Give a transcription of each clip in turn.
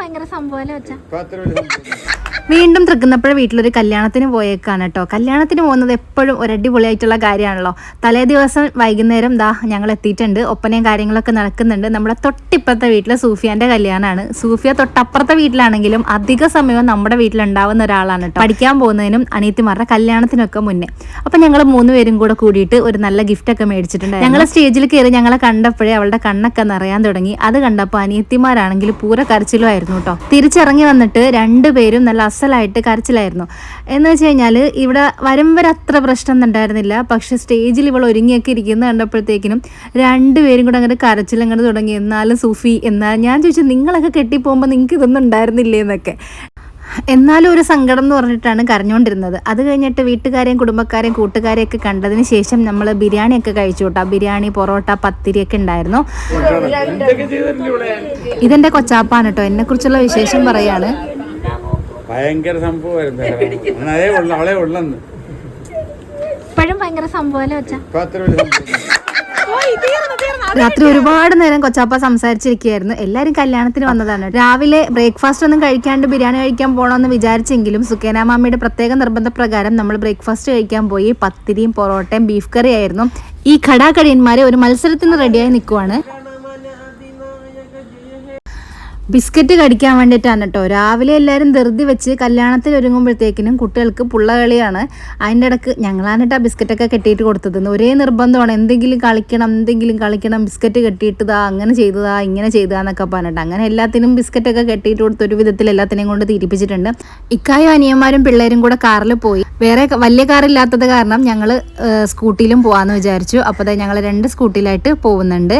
ഭയങ്കര സംഭവമല്ലേ വെച്ചാ. വീണ്ടും തൃക്കുന്നപ്പുഴ വീട്ടിലൊരു കല്യാണത്തിന് പോയേക്കാണ് കേട്ടോ. കല്യാണത്തിന് പോകുന്നത് എപ്പോഴും ഒരു അടിപൊളിയായിട്ടുള്ള കാര്യമാണല്ലോ. തലേ ദിവസം വൈകുന്നേരം ഞങ്ങൾ എത്തിയിട്ടുണ്ട്. ഒപ്പനയും കാര്യങ്ങളൊക്കെ നടക്കുന്നുണ്ട്. നമ്മുടെ തൊട്ടിപ്പുറത്തെ വീട്ടിലെ സൂഫിയാന്റെ കല്യാണമാണ്. സൂഫിയ തൊട്ടപ്പുറത്തെ വീട്ടിലാണെങ്കിലും അധിക സമയവും നമ്മുടെ വീട്ടിലുണ്ടാവുന്ന ഒരാളാണ് കേട്ടോ. പഠിക്കാൻ പോകുന്നതിനും അനിയത്തിമാരുടെ കല്യാണത്തിനൊക്കെ മുന്നേ. അപ്പം ഞങ്ങൾ 3 പേരും കൂടെ കൂടിയിട്ട് ഒരു നല്ല ഗിഫ്റ്റ് ഒക്കെ മേടിച്ചിട്ടുണ്ട്. ഞങ്ങൾ സ്റ്റേജിൽ കയറി ഞങ്ങളെ കണ്ടപ്പോഴേ അവളുടെ കണ്ണൊക്കെ നിറയാൻ തുടങ്ങി. അത് കണ്ടപ്പോൾ അനിയത്തിമാരാണെങ്കിൽ പൂര കരച്ചിലുമായിരുന്നു കേട്ടോ. തിരിച്ചിറങ്ങി വന്നിട്ട് 2 പേരും നല്ല അസലായിട്ട് കരച്ചിലായിരുന്നു. എന്ന് വെച്ച് കഴിഞ്ഞാൽ ഇവിടെ വരുമ്പോൾ അത്ര പ്രശ്നം ഉണ്ടായിരുന്നില്ല. പക്ഷെ സ്റ്റേജിൽ ഇവൾ ഒരുങ്ങിയൊക്കെ ഇരിക്കുന്നത് കണ്ടപ്പോഴത്തേക്കിനും 2 പേരും കൂടെ അങ്ങനെ കരച്ചിലങ്ങോട്ട് തുടങ്ങി. എന്നാലും സൂഫി ഞാൻ ചോദിച്ചു, നിങ്ങളൊക്കെ കെട്ടിപ്പോകുമ്പോൾ നിങ്ങൾക്ക് ഇതൊന്നും ഉണ്ടായിരുന്നില്ലേ എന്നൊക്കെ. എന്നാലും ഒരു സങ്കടം എന്ന് പറഞ്ഞിട്ടാണ് കരഞ്ഞുകൊണ്ടിരുന്നത്. അത് കഴിഞ്ഞിട്ട് വീട്ടുകാരെയും കുടുംബക്കാരെയും കൂട്ടുകാരെയൊക്കെ കണ്ടതിന് ശേഷം നമ്മൾ ബിരിയാണിയൊക്കെ കഴിച്ചു കേട്ടോ. ബിരിയാണി, പൊറോട്ട, പത്തിരിയൊക്കെ ഉണ്ടായിരുന്നു. ഇതെന്റെ കൊച്ചാപ്പാണ് കേട്ടോ. എന്നെ കുറിച്ചുള്ള വിശേഷം പറയാണ്. ഭയങ്കര സംഭവമായിരുന്നു. ഇപ്പോഴും ഭയങ്കര സംഭവമല്ലേ വെച്ചാ. രാത്രി ഒരുപാട് നേരം കൊച്ചാപ്പ സംസാരിച്ചിരിക്കുകയായിരുന്നു. എല്ലാവരും കല്യാണത്തിന് വന്നതാണ്. രാവിലെ ബ്രേക്ക്ഫാസ്റ്റ് ഒന്നും കഴിക്കാണ്ട് ബിരിയാണി കഴിക്കാൻ പോകണമെന്ന് വിചാരിച്ചെങ്കിലും സുക്കേന മാമിയുടെ പ്രത്യേക നിർബന്ധപ്രകാരം നമ്മൾ ബ്രേക്ക്ഫാസ്റ്റ് കഴിക്കാൻ പോയി. പത്തിരിയും പൊറോട്ടയും ബീഫ് കറി ആയിരുന്നു. ഈ ഖടാക്കടിയന്മാരെ ഒരു മത്സരത്തിന് റെഡിയായി നിൽക്കുവാണ്. ബിസ്ക്കറ്റ് കടിക്കാൻ വേണ്ടിയിട്ടാണ് കേട്ടോ. രാവിലെ എല്ലാവരും ധൃതി വെച്ച് കല്യാണത്തിൽ ഒരുങ്ങുമ്പോഴത്തേക്കിനും കുട്ടികൾക്ക് പുള്ളകളിയാണ്. അതിൻ്റെ ഇടയ്ക്ക് ഞങ്ങളാണ് കേട്ടോ ബിസ്ക്കറ്റൊക്കെ കെട്ടിയിട്ട് കൊടുത്തത്. ഒരേ നിർബന്ധമാണ്, എന്തെങ്കിലും കളിക്കണം, ബിസ്ക്കറ്റ് കെട്ടിയിട്ട് അങ്ങനെ ചെയ്തതാ ഇങ്ങനെ ചെയ്തതാന്നൊക്കെ പറഞ്ഞിട്ട് അങ്ങനെ എല്ലാത്തിനും ബിസ്ക്കറ്റൊക്കെ കെട്ടിയിട്ട് കൊടുത്ത് ഒരു വിധത്തിൽ എല്ലാത്തിനെയും കൊണ്ട് തിരിപ്പിച്ചിട്ടുണ്ട്. ഇക്കായും അനിയന്മാരും പിള്ളേരും കൂടെ കാറിൽ പോയി. വേറെ വലിയ കാറില്ലാത്തത് കാരണം ഞങ്ങൾ സ്കൂട്ടിയിലും പോകാമെന്ന് വിചാരിച്ചു. അപ്പോൾ ഞങ്ങൾ 2 സ്കൂട്ടിയിലായിട്ട് പോകുന്നുണ്ട്.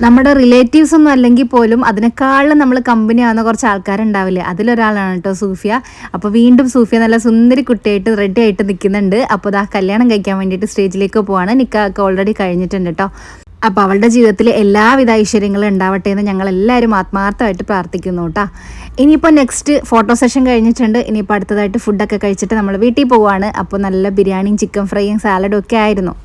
നമ്മുടെ റിലേറ്റീവ്സ് ഒന്നും അല്ലെങ്കിൽ പോലും അതിനേക്കാളും നമ്മൾ കമ്പനി ആവുന്ന കുറച്ച് ആൾക്കാരുണ്ടാവില്ലേ, അതിലൊരാളാണ് കേട്ടോ സൂഫിയ. അപ്പോൾ വീണ്ടും സൂഫിയ നല്ല സുന്ദരി കുട്ടിയായിട്ട് റെഡി ആയിട്ട് നിൽക്കുന്നുണ്ട്. അപ്പോൾ കല്യാണം കഴിക്കാൻ വേണ്ടിയിട്ട് സ്റ്റേജിലേക്ക് പോവാണ്. നിക്കാഹൊക്കെ ഓൾറെഡി കഴിഞ്ഞിട്ടുണ്ട് കേട്ടോ. അപ്പോൾ അവളുടെ ജീവിതത്തിൽ എല്ലാവിധ ഐശ്വര്യങ്ങളും ഉണ്ടാവട്ടെ എന്ന് ഞങ്ങൾ എല്ലാവരും ആത്മാർത്ഥമായിട്ട് പ്രാർത്ഥിക്കുന്നു കേട്ടോ. ഇനിയിപ്പോൾ നെക്സ്റ്റ് ഫോട്ടോ സെഷൻ കഴിഞ്ഞിട്ടുണ്ട്. ഇനിയിപ്പോൾ അടുത്തതായിട്ട് ഫുഡൊക്കെ കഴിച്ചിട്ട് നമ്മൾ വീട്ടിൽ പോവുകയാണ്. അപ്പോൾ നല്ല ബിരിയാണിയും ചിക്കൻ ഫ്രൈയും സാലഡും ഒക്കെ ആയിരുന്നു.